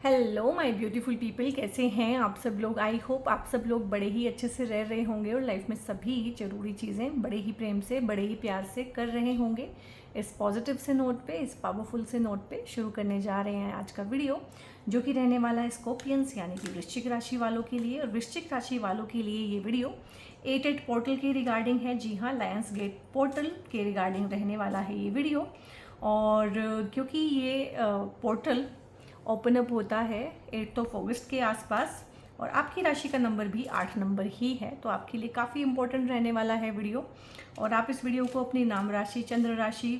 Hello my beautiful people, कैसे हैं आप सब लोग। आई होप आप सब लोग बड़े ही अच्छे से रह रहे होंगे और लाइफ में सभी ज़रूरी चीज़ें बड़े ही प्रेम से, बड़े ही प्यार से कर रहे होंगे। इस पॉजिटिव से नोट पे, इस पावरफुल से नोट पे शुरू करने जा रहे हैं आज का वीडियो, जो कि रहने वाला है स्कॉर्पियंस यानी कि वृश्चिक राशि वालों के लिए। और वृश्चिक राशि वालों के लिए ये वीडियो 8 पोर्टल के रिगार्डिंग है। जी हाँ, लायंस गेट पोर्टल के रिगार्डिंग रहने वाला है ये वीडियो। और क्योंकि ये पोर्टल ओपन अप होता है 8 अगस्त के आसपास और आपकी राशि का नंबर भी 8 नंबर ही है, तो आपके लिए काफ़ी इंपॉर्टेंट रहने वाला है वीडियो। और आप इस वीडियो को अपनी नाम राशि, चंद्र राशि,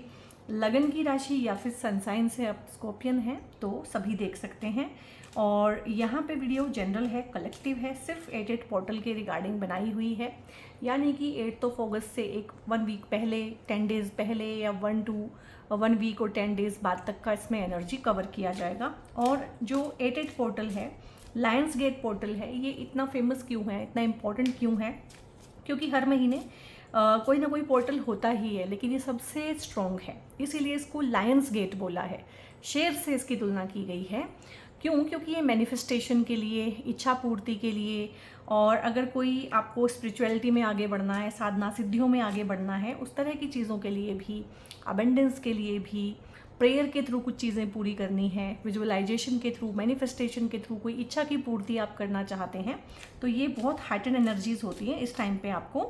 लगन की राशि या फिर सनसाइन से आप स्कॉर्पियन हैं तो सभी देख सकते हैं। और यहाँ पे वीडियो जनरल है, कलेक्टिव है, सिर्फ 8 पोर्टल के रिगार्डिंग बनाई हुई है। यानी कि 8 अगस्त से 1 वीक पहले, 10 डेज़ पहले या 1 वीक और 10 डेज़ बाद तक का इसमें एनर्जी कवर किया जाएगा। और जो 8 पोर्टल है, लायंस गेट पोर्टल है, ये इतना फेमस क्यों है, इतना इम्पोर्टेंट क्यों है? क्योंकि हर महीने कोई ना कोई पोर्टल होता ही है, लेकिन ये सबसे स्ट्रॉन्ग है, इसीलिए इसको लायंस गेट बोला है। शेर से इसकी तुलना की गई है। क्यों? क्योंकि ये मैनिफेस्टेशन के लिए, इच्छा पूर्ति के लिए, और अगर कोई आपको स्पिरिचुअलिटी में आगे बढ़ना है, साधना सिद्धियों में आगे बढ़ना है, उस तरह की चीज़ों के लिए भी, अबेंडेंस के लिए भी, प्रेयर के थ्रू कुछ चीज़ें पूरी करनी है, विजुअलाइजेशन के थ्रू, मैनिफेस्टेशन के थ्रू कोई इच्छा की पूर्ति आप करना चाहते हैं, तो ये बहुत हाइटेंड एनर्जीज होती हैं। इस टाइम पे आपको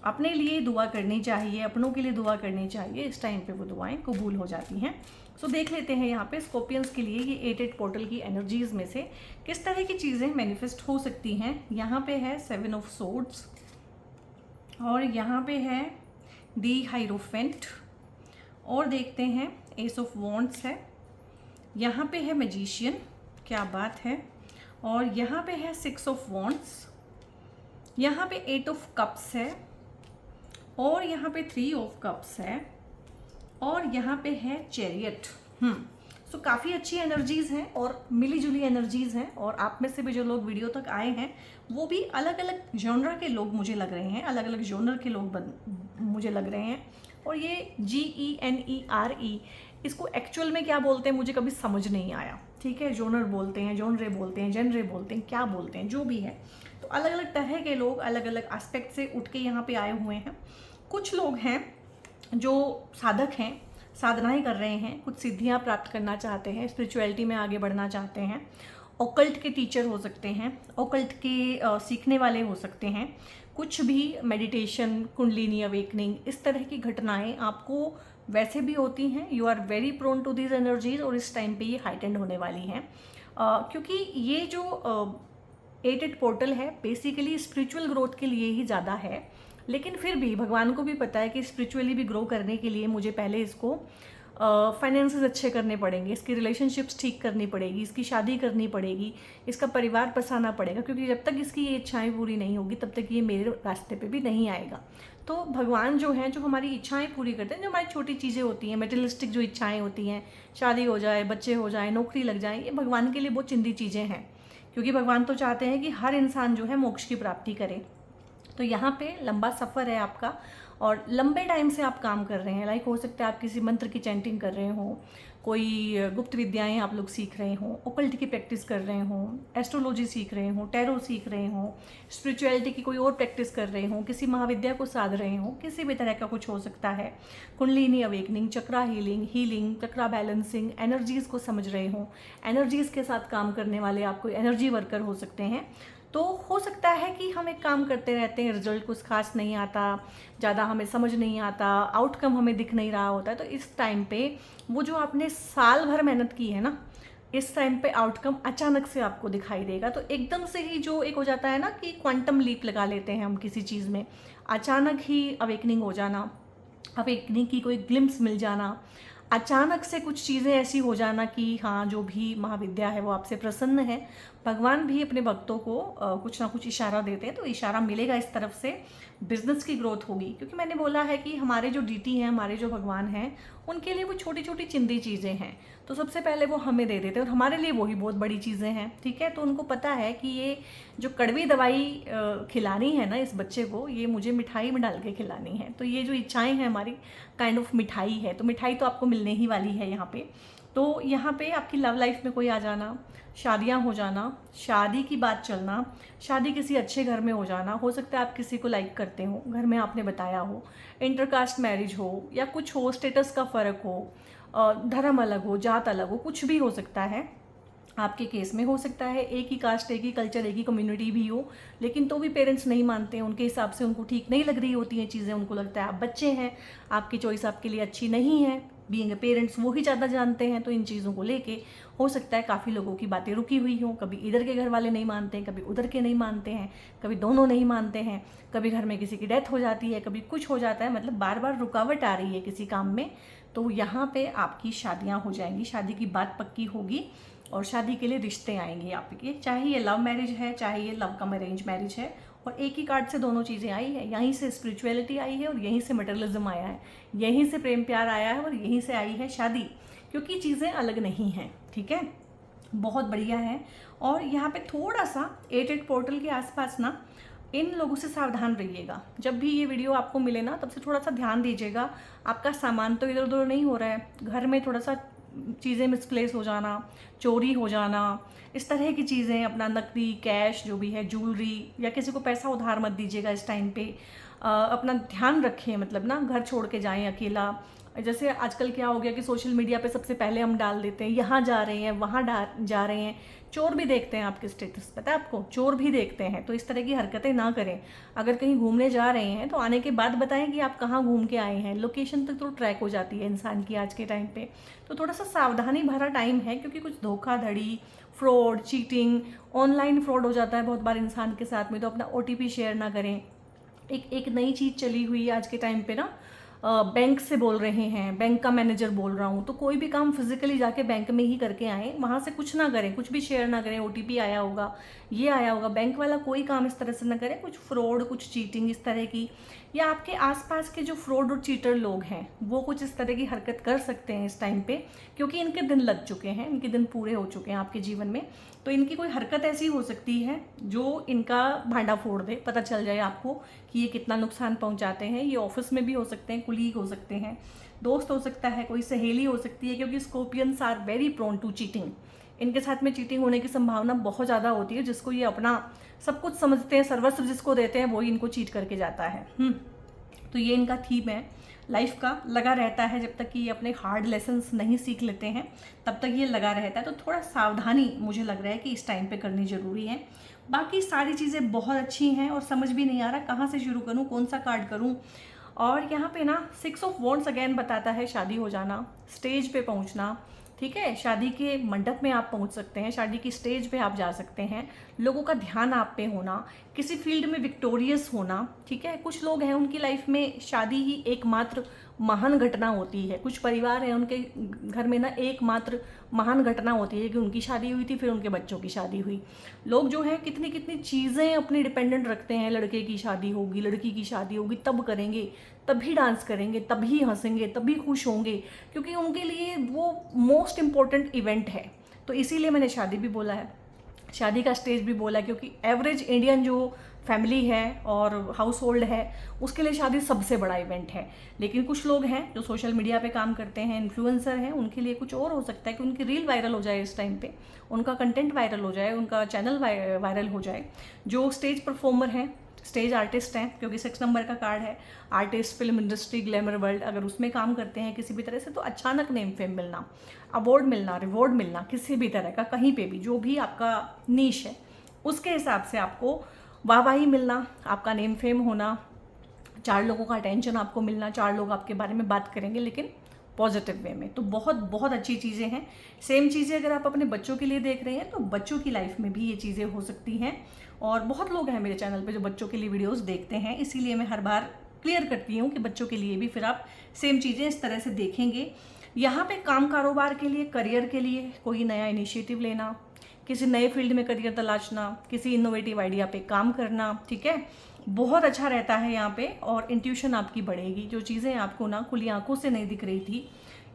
अपने लिए दुआ करनी चाहिए, अपनों के लिए दुआ करनी चाहिए। इस टाइम पे वो दुआएं कबूल हो जाती हैं। सो देख लेते हैं यहाँ पे स्कॉर्पियंस के लिए ये 8 पोर्टल की एनर्जीज में से किस तरह की चीज़ें मैनिफेस्ट हो सकती हैं। यहाँ पे है 7 ऑफ सोर्ड्स और यहाँ पे है दी हाइरोफेंट, और देखते हैं एस ऑफ वॉन्ड्स है, यहाँ पे है मैजिशियन, क्या बात है, और यहाँ पे है 6 ऑफ वॉन्ड्स, यहाँ पे 8 ऑफ कप्स है, और यहाँ पे 3 ऑफ कप्स है, और यहाँ पे है चैरियट। सो काफ़ी अच्छी एनर्जीज हैं और मिली जुली एनर्जीज हैं। और आप में से भी जो लोग वीडियो तक आए हैं वो भी अलग अलग जॉनर के लोग मुझे लग रहे हैं, अलग अलग जॉनर के लोग मुझे लग रहे हैं। और ये GENERE, इसको एक्चुअल में क्या बोलते हैं मुझे कभी समझ नहीं आया। ठीक है, जॉनर बोलते हैं, जॉनरे बोलते हैं, जेनरे बोलते हैं, क्या बोलते हैं, जो भी है। तो अलग अलग तरह के लोग अलग अलग एस्पेक्ट से उठ के यहाँ पे आए हुए हैं। कुछ लोग हैं जो साधक हैं, साधनाएं कर रहे हैं, कुछ सिद्धियां प्राप्त करना चाहते हैं, स्पिरिचुअलिटी में आगे बढ़ना चाहते हैं, ओकल्ट के टीचर हो सकते हैं, ओकल्ट के सीखने वाले हो सकते हैं, कुछ भी मेडिटेशन, कुंडलिनी अवेकनिंग, इस तरह की घटनाएं आपको वैसे भी होती हैं। You are very prone to these energies और इस टाइम पे ये हाइटेंड होने वाली हैं। क्योंकि ये जो 8 पोर्टल है बेसिकली स्पिरिचुअल ग्रोथ के लिए ही ज़्यादा है, लेकिन फिर भी भगवान को भी पता है कि स्पिरिचुअली भी ग्रो करने के लिए मुझे पहले इसको फाइनेंसेस अच्छे करने पड़ेंगे, इसकी रिलेशनशिप्स ठीक करनी पड़ेगी, इसकी शादी करनी पड़ेगी, इसका परिवार बसाना पड़ेगा, क्योंकि जब तक इसकी ये इच्छाएं पूरी नहीं होगी तब तक ये मेरे रास्ते पे भी नहीं आएगा। तो भगवान जो हैं, जो हमारी इच्छाएं पूरी करते हैं, जो हमारी छोटी चीज़ें होती हैं, मेटेरियलिस्टिक जो इच्छाएँ होती हैं, शादी हो जाए, बच्चे हो जाए, नौकरी लग जाए, ये भगवान के लिए बहुत चिंदी चीज़ें हैं। क्योंकि भगवान तो चाहते हैं कि हर इंसान जो है मोक्ष की प्राप्ति करे। तो यहाँ पे लंबा सफ़र है आपका और लंबे टाइम से आप काम कर रहे हैं। लाइक हो सकता है आप किसी मंत्र की चैंटिंग कर रहे हो, कोई गुप्त विद्याएं आप लोग सीख रहे हो, ओकल्ट की प्रैक्टिस कर रहे हो, एस्ट्रोलॉजी सीख रहे हो, टैरो सीख रहे हो, स्पिरिचुअलिटी की कोई और प्रैक्टिस कर रहे हो, किसी महाविद्या को साध रहे हो, किसी भी तरह का कुछ हो सकता है। कुंडलिनी अवेकनिंग, चक्रा हीलिंग, चक्रा बैलेंसिंग, एनर्जीज़ को समझ रहे हो, एनर्जीज़ के साथ काम करने वाले आप कोई एनर्जी वर्कर हो सकते हैं। तो हो सकता है कि हम एक काम करते रहते हैं, रिजल्ट कुछ खास नहीं आता, ज़्यादा हमें समझ नहीं आता, आउटकम हमें दिख नहीं रहा होता है। तो इस टाइम पे वो जो आपने साल भर मेहनत की है ना, इस टाइम पे आउटकम अचानक से आपको दिखाई देगा। तो एकदम से ही जो एक हो जाता है ना कि क्वांटम लीप लगा लेते हैं हम किसी चीज़ में, अचानक ही अवेकनिंग हो जाना, अवेकनिंग की कोई ग्लिम्स मिल जाना, अचानक से कुछ चीज़ें ऐसी हो जाना कि हाँ, जो भी महाविद्या है वो आपसे प्रसन्न है। भगवान भी अपने भक्तों को कुछ ना कुछ इशारा देते हैं, तो इशारा मिलेगा इस तरफ से, बिजनेस की ग्रोथ होगी। क्योंकि मैंने बोला है कि हमारे जो डीटी हैं, हमारे जो भगवान हैं, उनके लिए वो छोटी छोटी चिंदी चीज़ें हैं, तो सबसे पहले वो हमें दे देते हैं और हमारे लिए वही बहुत बड़ी चीज़ें हैं। ठीक है, तो उनको पता है कि ये जो कड़वी दवाई खिलानी है ना इस बच्चे को, ये मुझे मिठाई में डाल के खिलानी है। तो ये जो इच्छाएं हैं हमारी, काइंड ऑफ मिठाई है, तो मिठाई तो आपको मिलने ही वाली है यहाँ पे। तो यहाँ पे आपकी लव लाइफ में कोई आ जाना, शादियाँ हो जाना, शादी की बात चलना, शादी किसी अच्छे घर में हो जाना, हो सकता है आप किसी को लाइक करते हो, घर में आपने बताया हो, इंटरकास्ट मैरिज हो या कुछ हो, स्टेटस का फ़र्क हो, धर्म अलग हो, जात अलग हो, कुछ भी हो सकता है आपके केस में। हो सकता है एक ही कास्ट, एक ही कल्चर, एक ही कम्युनिटी भी हो, लेकिन तो भी पेरेंट्स नहीं मानते हैं, उनके हिसाब से उनको ठीक नहीं लग रही होती हैं चीज़ें, उनको लगता है आप बच्चे हैं, आपकी चॉइस आपके लिए अच्छी नहीं है। बीइंग ए पेरेंट्स वो ही ज़्यादा जानते हैं, तो इन चीज़ों को लेके हो सकता है काफ़ी लोगों की बातें रुकी हुई हों, कभी इधर के घर वाले नहीं मानते हैं, कभी उधर के नहीं मानते हैं, कभी दोनों नहीं मानते हैं, कभी घर में किसी की डेथ हो जाती है, कभी कुछ हो जाता है, मतलब बार बार रुकावट आ रही है किसी काम में। तो यहाँ पे आपकी शादियाँ हो जाएंगी, शादी की बात पक्की होगी और शादी के लिए रिश्ते आएंगे आपके, चाहे ये लव मैरिज है, चाहे ये लव कम अरेंज मैरिज है। और एक ही कार्ड से दोनों चीज़ें आई है, यहीं से स्पिरिचुअलिटी आई है और यहीं से मटेरियलिज्म आया है, यहीं से प्रेम प्यार आया है और यहीं से आई है शादी, क्योंकि चीज़ें अलग नहीं हैं। ठीक है, बहुत बढ़िया है। और यहाँ पे थोड़ा सा 8 पोर्टल के आसपास ना इन लोगों से सावधान रहिएगा। जब भी ये वीडियो आपको मिले ना, तब से थोड़ा सा ध्यान दीजिएगा, आपका सामान तो इधर उधर नहीं हो रहा है, घर में थोड़ा सा चीज़ें मिसप्लेस हो जाना, चोरी हो जाना, इस तरह की चीज़ें, अपना नकदी कैश जो भी है, ज्वेलरी, या किसी को पैसा उधार मत दीजिएगा इस टाइम पे। अपना ध्यान रखें, मतलब ना घर छोड़ के जाएं अकेला। जैसे आजकल क्या हो गया कि सोशल मीडिया पे सबसे पहले हम डाल देते हैं यहाँ जा रहे हैं, वहाँ जा रहे हैं, चोर भी देखते हैं आपके स्टेटस, पता है आपको, चोर भी देखते हैं। तो इस तरह की हरकतें ना करें। अगर कहीं घूमने जा रहे हैं तो आने के बाद बताएं कि आप कहाँ घूम के आए हैं, लोकेशन तक तो ट्रैक हो जाती है इंसान की आज के टाइम पे। तो थोड़ा सा सावधानी भरा टाइम है, क्योंकि कुछ धोखाधड़ी, फ्रॉड, चीटिंग, ऑनलाइन फ्रॉड हो जाता है बहुत बार इंसान के साथ में। तो अपना OTP शेयर ना करें। एक नई चीज़ चली हुई है आज के टाइम पे ना, बैंक से बोल रहे हैं, बैंक का मैनेजर बोल रहा हूँ, तो कोई भी काम फिजिकली जाके बैंक में ही करके आएँ, वहाँ से कुछ ना करें, कुछ भी शेयर ना करें। OTP आया होगा, ये आया होगा, बैंक वाला कोई काम इस तरह से ना करें, कुछ फ्रॉड, कुछ चीटिंग इस तरह की, या आपके आसपास के जो फ्रॉड और चीटर लोग हैं वो कुछ इस तरह की हरकत कर सकते हैं इस टाइम पे, क्योंकि इनके दिन लग चुके हैं, इनके दिन पूरे हो चुके हैं आपके जीवन में। तो इनकी कोई हरकत ऐसी हो सकती है जो इनका भांडा फोड़ दे, पता चल जाए आपको कि ये कितना नुकसान पहुंचाते हैं। ये ऑफिस में भी हो सकते हैं, कुलीग हो सकते हैं, दोस्त हो सकता है, कोई सहेली हो सकती है, क्योंकि scorpions are very prone to cheating. इनके साथ में चीटिंग होने की संभावना बहुत ज़्यादा होती है। जिसको ये अपना सब कुछ समझते हैं, सर्वस्व जिसको देते हैं, वही इनको चीट करके जाता है। तो ये इनका थीम है लाइफ का, लगा रहता है जब तक कि ये अपने हार्ड लेसन्स नहीं सीख लेते हैं, तब तक ये लगा रहता है। तो थोड़ा सावधानी मुझे लग रहा है कि इस टाइम पे करनी ज़रूरी है। बाकी सारी चीज़ें बहुत अच्छी हैं और समझ भी नहीं आ रहा कहाँ से शुरू करूँ, कौन सा कार्ड करूँ। और यहाँ पे ना 6 ऑफ वॉन्ड्स अगेन बताता है शादी हो जाना, स्टेज पे पहुँचना। ठीक है, शादी के मंडप में आप पहुंच सकते हैं, शादी की स्टेज पे आप जा सकते हैं, लोगों का ध्यान आप पे होना, किसी फील्ड में विक्टोरियस होना। ठीक है, कुछ लोग हैं उनकी लाइफ में शादी ही एकमात्र महान घटना होती है। कुछ परिवार हैं उनके घर में ना एकमात्र महान घटना होती है कि उनकी शादी हुई थी, फिर उनके बच्चों की शादी हुई। लोग जो हैं कितनी कितनी चीज़ें अपनी डिपेंडेंट रखते हैं, लड़के की शादी होगी, लड़की की शादी होगी, तब करेंगे, तभी डांस करेंगे, तभी हंसेंगे, तभी खुश होंगे, क्योंकि उनके लिए वो मोस्ट इम्पॉर्टेंट इवेंट है। तो इसीलिए मैंने शादी भी बोला है, शादी का स्टेज भी बोला, क्योंकि एवरेज इंडियन जो फैमिली है और हाउस होल्ड है उसके लिए शादी सबसे बड़ा इवेंट है। लेकिन कुछ लोग हैं जो सोशल मीडिया पे काम करते हैं, इन्फ्लुएंसर हैं, उनके लिए कुछ और हो सकता है कि उनकी रील वायरल हो जाए इस टाइम पे, उनका कंटेंट वायरल हो जाए, उनका चैनल वायरल हो जाए। जो स्टेज परफॉर्मर हैं, स्टेज आर्टिस्ट हैं, क्योंकि 6 नंबर का कार्ड है, artist, film industry, glamour world, अगर उसमें काम करते हैं किसी भी तरह से, तो अचानक नेम फेम मिलना, अवार्ड मिलना, रिवॉर्ड मिलना, किसी भी तरह का, कहीं पे भी, जो भी आपका नीश है उसके हिसाब से आपको वाहवाही मिलना, आपका नेम फेम होना, 4 लोगों का अटेंशन आपको मिलना, 4 लोग आपके बारे में बात करेंगे, लेकिन पॉजिटिव वे में। तो बहुत बहुत अच्छी चीज़ें हैं। सेम चीज़ें अगर आप अपने बच्चों के लिए देख रहे हैं तो बच्चों की लाइफ में भी ये चीज़ें हो सकती हैं। और बहुत लोग हैं मेरे चैनल पे जो बच्चों के लिए वीडियोस देखते हैं, इसीलिए मैं हर बार क्लियर करती हूँ कि बच्चों के लिए भी फिर आप सेम चीज़ें इस तरह से देखेंगे। यहाँ पे काम कारोबार के लिए, करियर के लिए कोई नया इनिशिएटिव लेना, किसी नए फील्ड में करियर तलाशना, किसी इनोवेटिव आइडिया पे काम करना, ठीक है, बहुत अच्छा रहता है यहाँ पे। और इंट्यूशन आपकी बढ़ेगी, जो चीज़ें आपको ना खुली आंखों से नहीं दिख रही थी,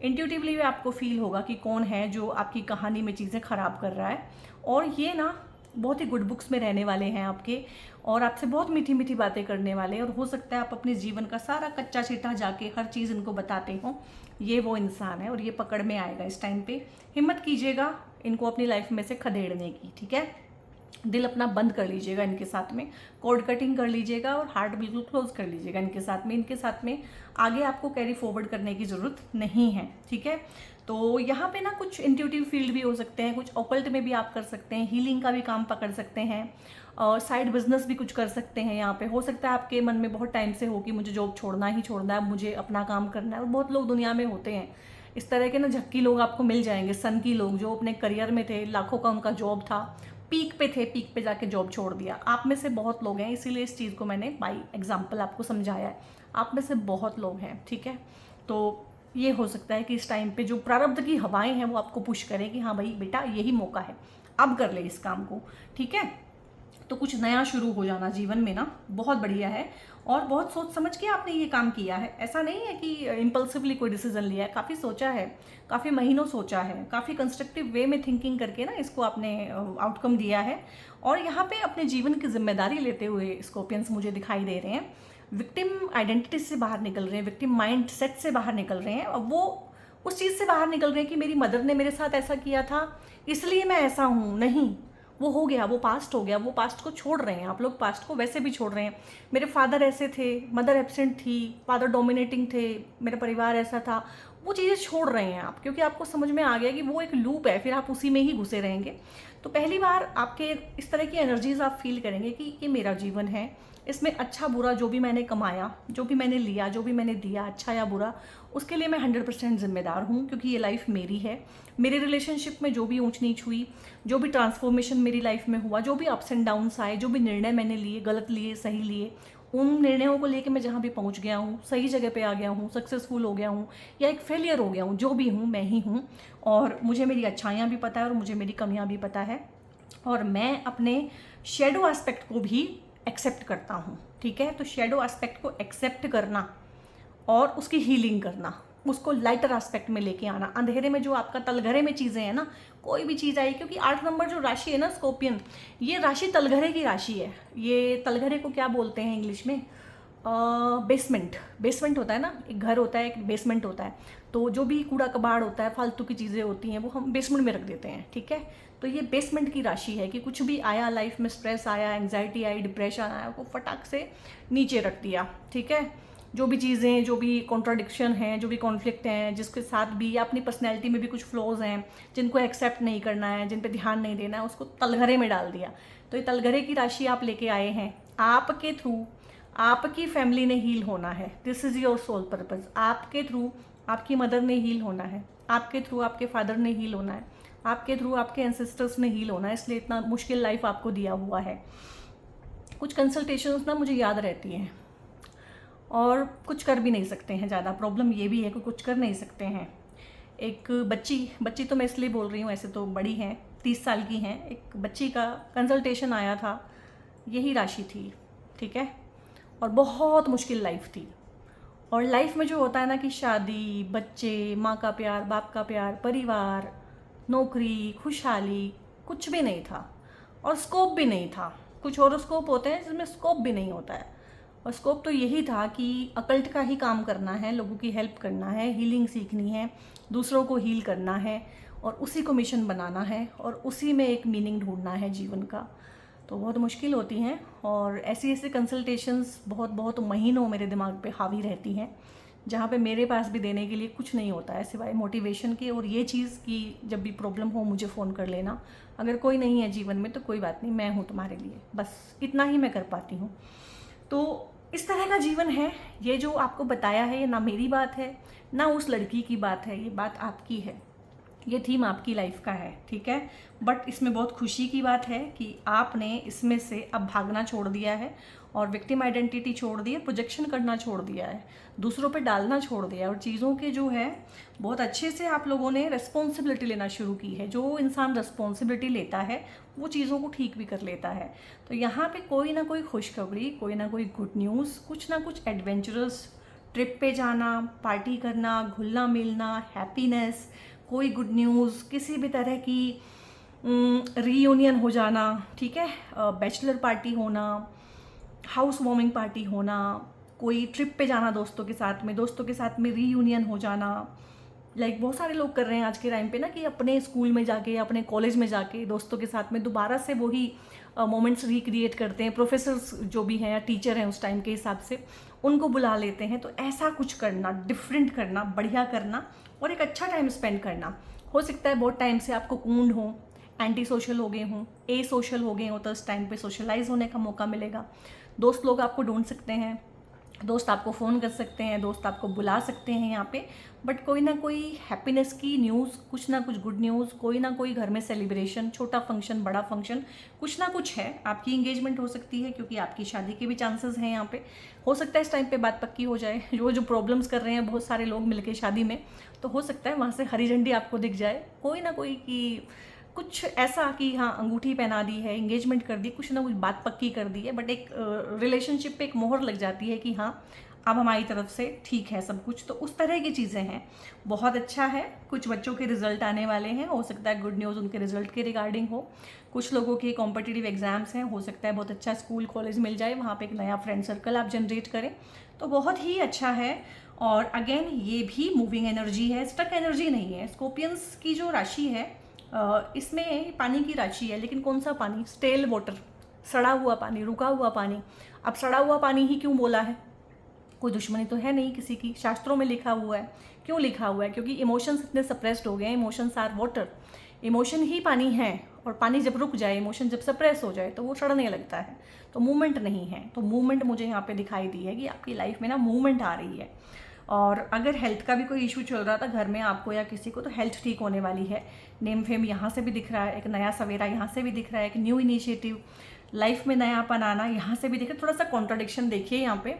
इंट्यूटिवली आपको फील होगा कि कौन है जो आपकी कहानी में चीज़ें ख़राब कर रहा है। और ये ना बहुत ही गुड बुक्स में रहने वाले हैं आपके, और आपसे बहुत मीठी मीठी बातें करने वाले हैं। और हो सकता है आप अपने जीवन का सारा कच्चा चिट्ठा जाके हर चीज़ इनको बताते हो। ये वो इंसान है और ये पकड़ में आएगा इस टाइम पे। हिम्मत कीजिएगा इनको अपनी लाइफ में से खदेड़ने की, ठीक है। दिल अपना बंद कर लीजिएगा इनके साथ में, कॉर्ड कटिंग कर लीजिएगा और हार्ट बिल्कुल क्लोज कर लीजिएगा इनके साथ में। इनके साथ में आगे आपको कैरी फॉरवर्ड करने की ज़रूरत नहीं है, ठीक है। तो यहाँ पे ना कुछ इंट्यूटिव फील्ड भी हो सकते हैं, कुछ ऑकल्ट में भी आप कर सकते हैं, हीलिंग का भी काम पकड़ सकते हैं, और साइड बिजनेस भी कुछ कर सकते हैं। यहाँ पे हो सकता है आपके मन में बहुत टाइम से हो कि मुझे जॉब छोड़ना ही छोड़ना है, मुझे अपना काम करना है। और बहुत लोग दुनिया में होते हैं इस तरह के ना, झक्की लोग आपको मिल जाएंगे, सन की लोग जो अपने करियर में थे, लाखों का उनका जॉब था, पीक पे थे, पीक पे जाके जॉब छोड़ दिया। आप में से बहुत लोग हैं, इसीलिए इस चीज़ को मैंने बाई एग्जाम्पल आपको समझाया है। आप में से बहुत लोग हैं, ठीक है। तो ये हो सकता है कि इस टाइम पे जो प्रारब्ध की हवाएं हैं वो आपको पुश करें कि हाँ भाई बेटा यही मौका है, अब कर ले इस काम को, ठीक है। तो कुछ नया शुरू हो जाना जीवन में ना बहुत बढ़िया है, और बहुत सोच समझ के आपने ये काम किया है। ऐसा नहीं है कि इम्पल्सिवली कोई डिसीजन लिया है, काफ़ी सोचा है, काफ़ी महीनों सोचा है, काफ़ी कंस्ट्रक्टिव वे में थिंकिंग करके ना इसको आपने आउटकम दिया है। और यहाँ पे अपने जीवन की जिम्मेदारी लेते हुए स्कॉर्पियंस मुझे दिखाई दे रहे हैं, विक्टिम आइडेंटिटी से बाहर निकल रहे हैं, विक्टिम माइंड सेट से बाहर निकल रहे हैं। और वो उस चीज़ से बाहर निकल रहे हैं कि मेरी मदर ने मेरे साथ ऐसा किया था इसलिए मैं ऐसा हूँ, नहीं, वो हो गया, वो पास्ट हो गया, वो पास्ट को छोड़ रहे हैं। आप लोग पास्ट को वैसे भी छोड़ रहे हैं। मेरे फादर ऐसे थे, मदर एब्सेंट थी, फादर डोमिनेटिंग थे, मेरा परिवार ऐसा था, वो चीज़ें छोड़ रहे हैं आप, क्योंकि आपको समझ में आ गया कि वो एक लूप है, फिर आप उसी में ही घुसे रहेंगे। तो पहली बार आपके इस तरह की एनर्जीज आप फील करेंगे कि ये मेरा जीवन है, इसमें अच्छा बुरा जो भी मैंने कमाया, जो भी मैंने लिया, जो भी मैंने दिया, अच्छा या बुरा, उसके लिए मैं 100% जिम्मेदार हूँ, क्योंकि ये लाइफ मेरी है। मेरे रिलेशनशिप में जो भी ऊंच नीच हुई, जो भी ट्रांसफॉर्मेशन मेरी लाइफ में हुआ, जो भी अप्स एंड डाउन्स आए, जो भी निर्णय मैंने लिए, गलत लिए, सही लिए, उन निर्णयों को लेके मैं जहाँ भी पहुँच गया हूँ, सही जगह पे आ गया हूँ, सक्सेसफुल हो गया हूँ या एक फेलियर हो गया हूँ, जो भी हूँ मैं ही हूँ। और मुझे मेरी अच्छाइयाँ भी पता है और मुझे मेरी कमियाँ भी पता है, और मैं अपने शेडो एस्पेक्ट को भी एक्सेप्ट करता हूँ, ठीक है। तो शेडो एस्पेक्ट को एक्सेप्ट करना और उसकी हीलिंग करना, उसको लाइटर एस्पेक्ट में लेके आना। अंधेरे में जो आपका तलघरे में चीज़ें हैं ना, कोई भी चीज़ आई, क्योंकि 8 नंबर जो राशि है ना स्कॉर्पियन, ये राशि तलघरे की राशि है। ये तलघरे को क्या बोलते हैं इंग्लिश में? बेसमेंट। बेसमेंट होता है ना, एक घर होता है, एक बेसमेंट होता है। तो जो भी कूड़ा कबाड़ होता है, फालतू की चीज़ें होती हैं, वो हम बेसमेंट में रख देते हैं, ठीक है। तो ये बेसमेंट की राशि है कि कुछ भी आया लाइफ में, स्ट्रेस आया, एंग्जाइटी आई, डिप्रेशन आया, वो फटाक से नीचे रख दिया, ठीक है। जो भी चीज़ें, जो भी कॉन्ट्राडिक्शन हैं, जो भी कॉन्फ्लिक्ट हैं, जिसके साथ भी या अपनी पर्सनैलिटी में भी कुछ फ्लॉज हैं जिनको एक्सेप्ट नहीं करना है, जिन पे ध्यान नहीं देना है, उसको तलघरे में डाल दिया। तो ये तलघरे की राशि आप लेके आए हैं। आपके थ्रू आपकी फैमिली ने हील होना है, this is your soul purpose. आपके थ्रू आपकी मदर ने हील होना है, आपके थ्रू आपके फादर ने हील होना है, आपके थ्रू आपके एंसेस्टर्स ने हील होना है, इसलिए इतना मुश्किल लाइफ आपको दिया हुआ है। कुछ कंसल्टेशंस ना मुझे याद रहती हैं, और कुछ कर भी नहीं सकते हैं ज़्यादा। प्रॉब्लम ये भी है कि कुछ कर नहीं सकते हैं। एक बच्ची तो मैं इसलिए बोल रही हूँ, ऐसे तो बड़ी हैं, 30 साल की हैं। एक बच्ची का कंसल्टेशन आया था, यही राशि थी, ठीक है। और बहुत मुश्किल लाइफ थी। और लाइफ में जो होता है ना कि शादी, बच्चे, माँ का प्यार, बाप का प्यार, परिवार, नौकरी, खुशहाली, कुछ भी नहीं था, और स्कोप भी नहीं था। कुछ हॉरोस्कोप होते हैं जिसमें स्कोप भी नहीं होता है, और स्कोप तो यही था कि अकल्ट का ही काम करना है, लोगों की हेल्प करना है, हीलिंग सीखनी है, दूसरों को हील करना है, और उसी को मिशन बनाना है, और उसी में एक मीनिंग ढूंढना है जीवन का। तो बहुत मुश्किल होती हैं, और ऐसी ऐसी कंसल्टेशंस बहुत बहुत महीनों मेरे दिमाग पे हावी रहती हैं, जहाँ पे मेरे पास भी देने के लिए कुछ नहीं होता है सिवाय मोटिवेशन के, और ये चीज़ कि जब भी प्रॉब्लम हो मुझे फ़ोन कर लेना। अगर कोई नहीं है जीवन में तो कोई बात नहीं, मैं हूँ तुम्हारे लिए, बस इतना ही मैं कर पाती हूँ। तो इस तरह का जीवन है। ये जो आपको बताया है, ये ना मेरी बात है, ना उस लड़की की बात है, ये बात आपकी है, ये थीम आपकी लाइफ का है, ठीक है। बट इसमें बहुत खुशी की बात है कि आपने इसमें से अब भागना छोड़ दिया है, और विक्टिम आइडेंटिटी छोड़ दी है, प्रोजेक्शन करना छोड़ दिया है, दूसरों पे डालना छोड़ दिया है, और चीज़ों के जो है बहुत अच्छे से आप लोगों ने रिस्पॉन्सिबिलिटी लेना शुरू की है। जो इंसान रिस्पॉन्सिबिलिटी लेता है वो चीज़ों को ठीक भी कर लेता है। तो यहाँ पे कोई ना कोई खुशखबरी, कोई ना कोई गुड न्यूज़, कुछ ना कुछ एडवेंचरस, ट्रिप पे जाना, पार्टी करना, घुलना मिलना, हैप्पीनेस, कोई गुड न्यूज़, किसी भी तरह की रीयूनियन हो जाना, ठीक है, बैचलर पार्टी होना, हाउस वार्मिंग पार्टी होना, कोई ट्रिप पे जाना दोस्तों के साथ में रीयूनियन हो जाना। लाइक बहुत सारे लोग कर रहे हैं आज के टाइम पे ना कि अपने स्कूल में जाके या अपने कॉलेज में जाके दोस्तों के साथ में दोबारा से वही मोमेंट्स रिक्रिएट करते हैं। प्रोफेसर्स जो भी हैं या टीचर हैं उस टाइम के हिसाब से उनको बुला लेते हैं। तो ऐसा कुछ करना, डिफरेंट करना, बढ़िया करना और एक अच्छा टाइम स्पेंड करना। हो सकता है बहुत टाइम से आपको ऊंड हो, एंटी सोशल हो गए हों, ए सोशल हो गए हों, तो इस टाइम पे सोशलाइज होने का मौका मिलेगा। दोस्त लोग आपको ढूंढ सकते हैं, दोस्त आपको फ़ोन कर सकते हैं, दोस्त आपको बुला सकते हैं यहाँ पे। बट कोई ना कोई हैप्पीनेस की न्यूज़, कुछ ना कुछ गुड न्यूज़, कोई ना कोई घर में सेलिब्रेशन, छोटा फंक्शन, बड़ा फंक्शन, कुछ ना कुछ है। आपकी इंगेजमेंट हो सकती है क्योंकि आपकी शादी के भी चांसेस हैं यहाँ पे। हो सकता है इस टाइम पे बात पक्की हो जाए। जो प्रॉब्लम्स कर रहे हैं बहुत सारे लोग मिलके शादी में, तो हो सकता है वहाँ से हरी झंडी आपको दिख जाए, कोई ना कोई कि कुछ ऐसा कि हाँ अंगूठी पहना दी है, इंगेजमेंट कर दी, कुछ ना कुछ बात पक्की कर दी है। बट एक रिलेशनशिप पे एक मोहर लग जाती है कि हाँ अब हमारी तरफ से ठीक है सब कुछ। तो उस तरह की चीज़ें हैं, बहुत अच्छा है। कुछ बच्चों के रिजल्ट आने वाले हैं, हो सकता है गुड न्यूज़ उनके रिजल्ट के रिगार्डिंग हो। कुछ लोगों के कॉम्पिटिटिव एग्जाम्स हैं, हो सकता है बहुत अच्छा स्कूल कॉलेज मिल जाए, वहाँ पे एक नया फ्रेंड सर्कल आप जनरेट करें, तो बहुत ही अच्छा है। और अगेन ये भी मूविंग एनर्जी है, स्टक एनर्जी नहीं है। स्कॉर्पियंस की जो राशि है इसमें पानी की राशि है, लेकिन कौन सा पानी? स्टेल वाटर, सड़ा हुआ पानी, रुका हुआ पानी। अब सड़ा हुआ पानी ही क्यों बोला है? कोई दुश्मनी तो है नहीं किसी की, शास्त्रों में लिखा हुआ है। क्यों लिखा हुआ है? क्योंकि इमोशंस इतने सप्रेस्ड हो गए हैं। इमोशंस आर वाटर, इमोशन ही पानी है। और पानी जब रुक जाए, इमोशन जब सप्रेस हो जाए, तो वो सड़ने लगता है। तो मूवमेंट नहीं है। तो मूवमेंट मुझे यहाँ पे दिखाई दी है कि आपकी लाइफ में ना मूवमेंट आ रही है। और अगर हेल्थ का भी कोई इशू चल रहा था घर में आपको या किसी को, तो हेल्थ ठीक होने वाली है। नेम फेम यहाँ से भी दिख रहा है, एक नया सवेरा यहाँ से भी दिख रहा है, एक न्यू इनिशिएटिव, लाइफ में नयापन आना यहाँ से भी दिख रहा है। थोड़ा सा कॉन्ट्राडिक्शन देखिए यहाँ पे।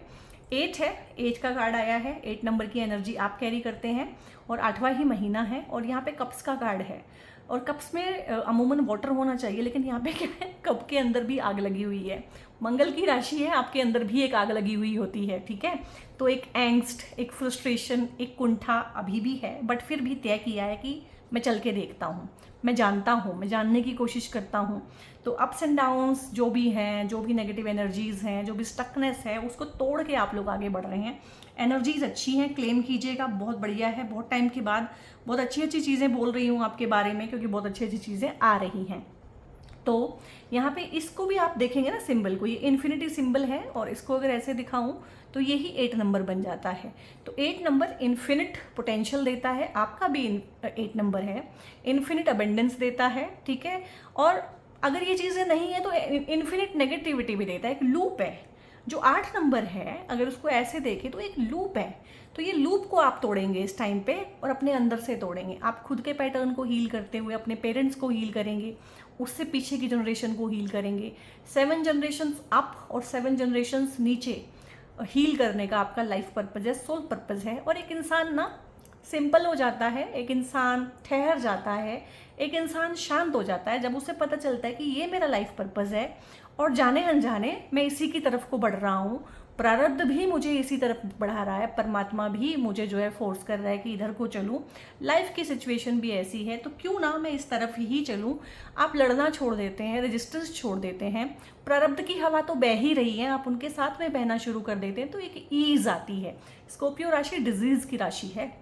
8 है, 8 का कार्ड आया है, 8 नंबर की एनर्जी आप कैरी करते हैं और 8वां ही महीना है। और यहाँ पे कप्स का कार्ड है, और कप्स में अमूमन वाटर होना चाहिए, लेकिन यहाँ पे क्या है, कप के अंदर भी आग लगी हुई है। मंगल की राशि है, आपके अंदर भी एक आग लगी हुई होती है, ठीक है। तो एक एंग्स्ट, एक फ्रस्ट्रेशन, एक कुंठा अभी भी है, बट फिर भी तय किया है कि मैं चल के देखता हूँ, मैं जानता हूँ, मैं जानने की कोशिश करता हूँ। तो अप्स एंड डाउन्स जो भी हैं, जो भी नेगेटिव एनर्जीज़ हैं, जो भी स्टकनेस है, उसको तोड़ के आप लोग आगे बढ़ रहे हैं। एनर्जीज अच्छी हैं, क्लेम कीजिएगा, बहुत बढ़िया है। बहुत टाइम के बाद बहुत अच्छी अच्छी चीज़ें बोल रही हूँ आपके बारे में, क्योंकि बहुत अच्छी अच्छी चीज़ें आ रही हैं। तो यहाँ पे इसको भी आप देखेंगे ना, सिंबल को, ये इन्फिनिटी सिंबल है, और इसको अगर ऐसे दिखाऊं तो यही 8 नंबर बन जाता है। तो 8 नंबर इन्फिनिट पोटेंशियल देता है, आपका भी 8 नंबर है, इन्फिनिट अबेंडेंस देता है, ठीक है। और अगर ये चीज़ें नहीं है तो इन्फिनिट नेगेटिविटी भी देता है, एक लूप है। जो 8 नंबर है, अगर उसको ऐसे देखें तो एक लूप है। तो ये लूप को आप तोड़ेंगे इस टाइम पे, और अपने अंदर से तोड़ेंगे। आप खुद के पैटर्न को हील करते हुए अपने पेरेंट्स को हील करेंगे, उससे पीछे की जनरेशन को हील करेंगे। 7 जनरेशन्स अप और 7 जनरेशन्स नीचे हील करने का आपका लाइफ पर्पज है, सोल पर्पज है। और एक इंसान ना सिंपल हो जाता है, एक इंसान ठहर जाता है, एक इंसान शांत हो जाता है जब उसे पता चलता है कि ये मेरा लाइफ पर्पज है, और जाने अनजाने मैं इसी की तरफ को बढ़ रहा हूँ। प्रारब्ध भी मुझे इसी तरफ बढ़ा रहा है, परमात्मा भी मुझे जो है फोर्स कर रहा है कि इधर को चलूँ। लाइफ की सिचुएशन भी ऐसी है, तो क्यों ना मैं इस तरफ ही चलूँ। आप लड़ना छोड़ देते हैं, रेजिस्टेंस छोड़ देते हैं, प्रारब्ध की हवा तो बह ही रही है, आप उनके साथ में बहना शुरू कर देते हैं, तो एक ईज आती है। स्कॉर्पियो राशि डिजीज़ की राशि है,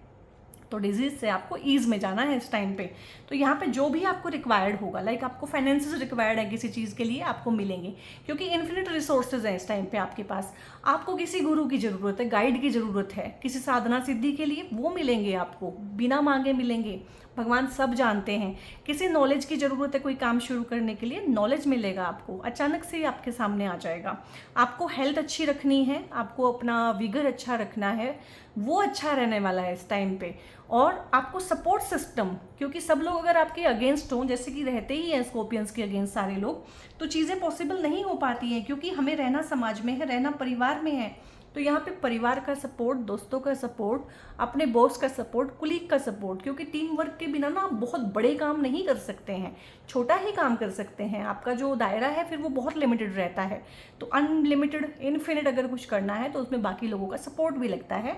तो डिजीज से आपको ईज में जाना है इस टाइम पे। तो यहाँ पे जो भी आपको रिक्वायर्ड होगा, लाइक आपको फाइनेंसेस रिक्वायर्ड है किसी चीज़ के लिए, आपको मिलेंगे, क्योंकि इन्फिनिट रिसोर्सेज हैं इस टाइम पे आपके पास। आपको किसी गुरु की ज़रूरत है, गाइड की ज़रूरत है, किसी साधना सिद्धि के लिए, वो मिलेंगे आपको, बिना मांगे मिलेंगे। भगवान सब जानते हैं। किसी नॉलेज की ज़रूरत है कोई काम शुरू करने के लिए, नॉलेज मिलेगा आपको, अचानक से ही आपके सामने आ जाएगा। आपको हेल्थ अच्छी रखनी है, आपको अपना विगर अच्छा रखना है, वो अच्छा रहने वाला है इस टाइम पे। और आपको सपोर्ट सिस्टम, क्योंकि सब लोग अगर आपके अगेंस्ट हों, जैसे कि रहते ही हैं स्कॉर्पियंस के अगेंस्ट सारे लोग, तो चीज़ें पॉसिबल नहीं हो पाती हैं, क्योंकि हमें रहना समाज में है, रहना परिवार में है। तो यहाँ पे परिवार का सपोर्ट, दोस्तों का सपोर्ट, अपने बॉस का सपोर्ट, कुलीग का सपोर्ट, क्योंकि टीम वर्क के बिना ना आप बहुत बड़े काम नहीं कर सकते हैं, छोटा ही काम कर सकते हैं। आपका जो दायरा है फिर वो बहुत लिमिटेड रहता है। तो अनलिमिटेड, इनफिनिट अगर कुछ करना है तो उसमें बाकी लोगों का सपोर्ट भी लगता है,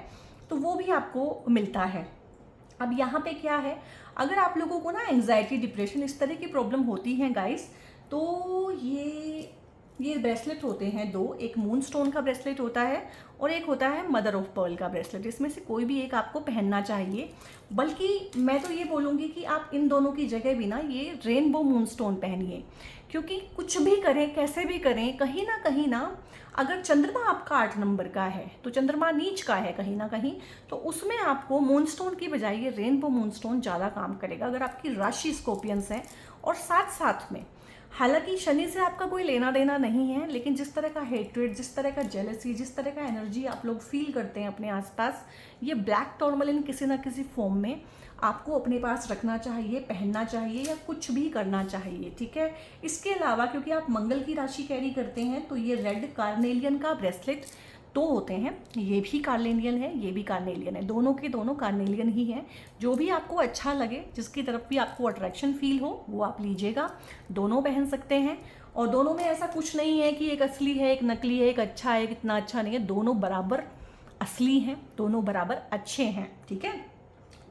तो वो भी आपको मिलता है। अब यहाँ पे क्या है, अगर आप लोगों को ना एंग्जाइटी, डिप्रेशन इस तरह की प्रॉब्लम होती है गाइस, तो ये ब्रेसलेट होते हैं दो, एक मून स्टोन का ब्रेसलेट होता है और एक होता है मदर ऑफ पर्ल का ब्रेसलेट। इसमें से कोई भी एक आपको पहनना चाहिए, बल्कि मैं तो ये बोलूँगी कि आप इन दोनों की जगह भी ना ये रेनबो मून स्टोन पहनिए, क्योंकि कुछ भी करें, कैसे भी करें, कहीं ना अगर चंद्रमा आपका 8 नंबर का है तो चंद्रमा नीच का है कहीं ना कहीं, तो उसमें आपको मून स्टोन की बजाय ये रेनबो मून स्टोन ज़्यादा काम करेगा अगर आपकी राशि स्कॉर्पियंस है। और साथ साथ में हालांकि शनि से आपका कोई लेना देना नहीं है, लेकिन जिस तरह का हेट्रेड, जिस तरह का जेलसी, जिस तरह का एनर्जी आप लोग फील करते हैं अपने आसपास, ये ब्लैक टॉर्मलिन किसी ना किसी फॉर्म में आपको अपने पास रखना चाहिए, पहनना चाहिए या कुछ भी करना चाहिए, ठीक है। इसके अलावा क्योंकि आप मंगल की राशि कैरी करते हैं, तो ये रेड कार्नेलियन का ब्रेसलेट दो होते हैं, ये भी कार्नेलियन है, ये भी कार्नेलियन है, दोनों के दोनों कार्नेलियन ही हैं। जो भी आपको अच्छा लगे, जिसकी तरफ भी आपको अट्रैक्शन फील हो, वो आप लीजिएगा, दोनों पहन सकते हैं। और दोनों में ऐसा कुछ नहीं है कि एक असली है, एक नकली है, एक अच्छा है, एक इतना अच्छा नहीं है, दोनों बराबर असली हैं, दोनों बराबर अच्छे हैं, ठीक है।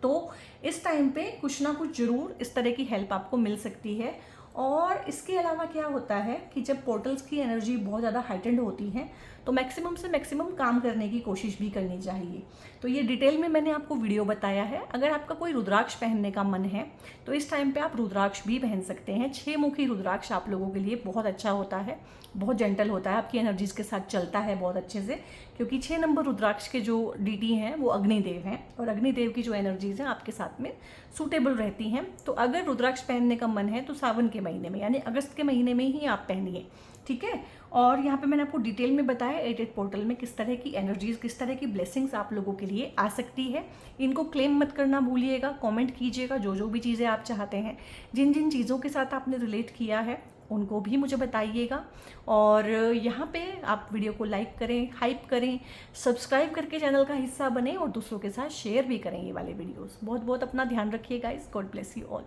तो इस टाइम पे कुछ ना कुछ ज़रूर इस तरह की हेल्प आपको मिल सकती है। और इसके अलावा क्या होता है कि जब पोर्टल्स की एनर्जी बहुत ज़्यादा हाइटेंड होती है, तो मैक्सिमम से मैक्सिमम काम करने की कोशिश भी करनी चाहिए। तो ये डिटेल में मैंने आपको वीडियो बताया है। अगर आपका कोई रुद्राक्ष पहनने का मन है तो इस टाइम पे आप रुद्राक्ष भी पहन सकते हैं। 6 मुखी रुद्राक्ष आप लोगों के लिए बहुत अच्छा होता है, बहुत जेंटल होता है, आपकी एनर्जीज के साथ चलता है बहुत अच्छे से, क्योंकि 6 नंबर रुद्राक्ष के जो डीटी हैं वो अग्निदेव हैं, और अग्निदेव की जो एनर्जीज हैं आपके साथ में सूटेबल रहती हैं। तो अगर रुद्राक्ष पहनने का मन है तो सावन के महीने में, यानी अगस्त के महीने में ही आप पहनिए, ठीक है। और यहाँ पे मैंने आपको डिटेल में बताया 88 पोर्टल में किस तरह की एनर्जीज, किस तरह की ब्लेसिंग्स आप लोगों के लिए आ सकती है। इनको क्लेम मत करना भूलिएगा, कमेंट कीजिएगा जो जो भी चीज़ें आप चाहते हैं, जिन जिन चीज़ों के साथ आपने रिलेट किया है उनको भी मुझे बताइएगा। और यहाँ पे आप वीडियो को लाइक करें, हाइप करें, सब्सक्राइब करके चैनल का हिस्सा बने और दूसरों के साथ शेयर भी करें ये वाले वीडियोस। बहुत बहुत अपना ध्यान रखिए guys. God bless you all.